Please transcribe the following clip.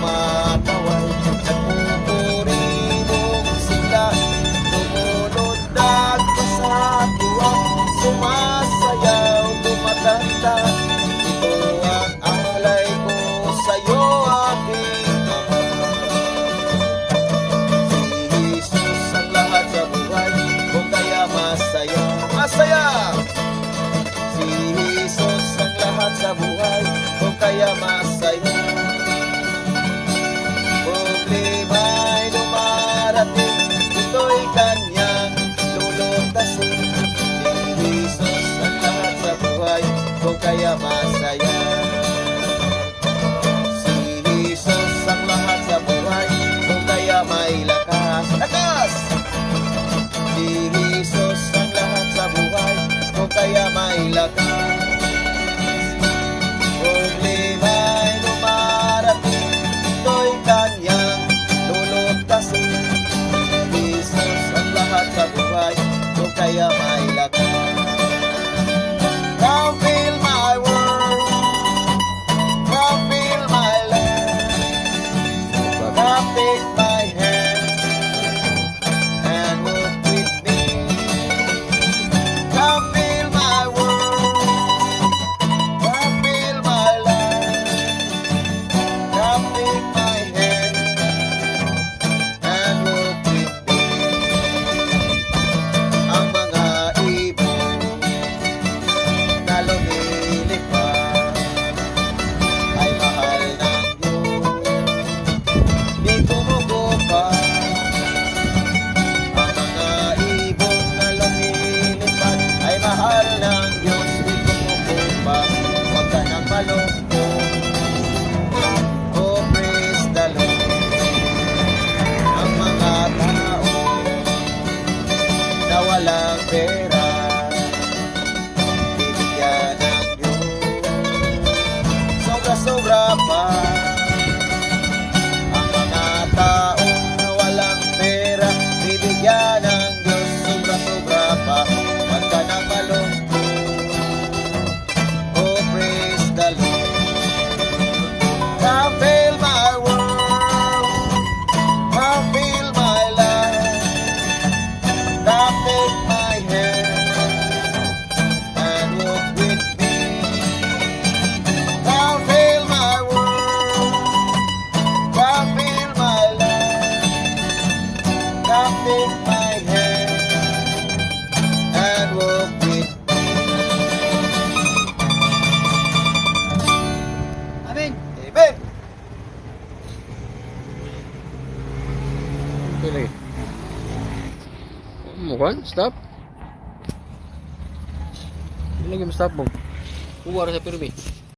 kumakaway, nagpupurirong sila, lumunod sa tuwa, sumasayaw, kumakanta. Ito ang alay ko sa'yo, aking ama. Si Jesus ang lahat sa buhay, kung kaya masaya, masaya. Si Jesus ang lahat sa buhay, kung kaya masaya. Problema'y dumarating, ito'y kanyang lulutasin. Si Jesus ang lahat sa buhay, kung kaya masaya. Si Jesus ang lahat sa buhay, kung kaya may lakas. Lakas! Si Jesus ang lahat sa buhay, kung kaya may lakas. Problema'y dumarating, ito'y kanyang lulutasin. Si Jesus ang lahat sa buhay, kung kaya may lakas. Come fill my world, come fill my life, come take my hand and walk with me. Come fill my world, come fill my life, come take my hand and walk with me. Ang mga ibon na lumilipad ay mahal ng Diyos, di kumukupas. Ang mga ibon na lumilipad ay mahal ng Diyos, di kumukupas. Huwag ka nang malungkot, oh praise the Lord. Ang mga tao na walang pera, bibigyan ng Diyos sobra-sobra pa. Ang mga taong na walang pera, bibigyan ng Diyos sobra-sobra pa. Huwag ka nang malungkot, oh praise the Lord. Come fill my world, come fill my life, come take my hand and walk with me. Come fill my world, come fill my life, come take my hand and walk with me. Amen. Amen. Okay lagi. Mukan, stop. Ini lagi stop mo. Kuwara sa pirmi.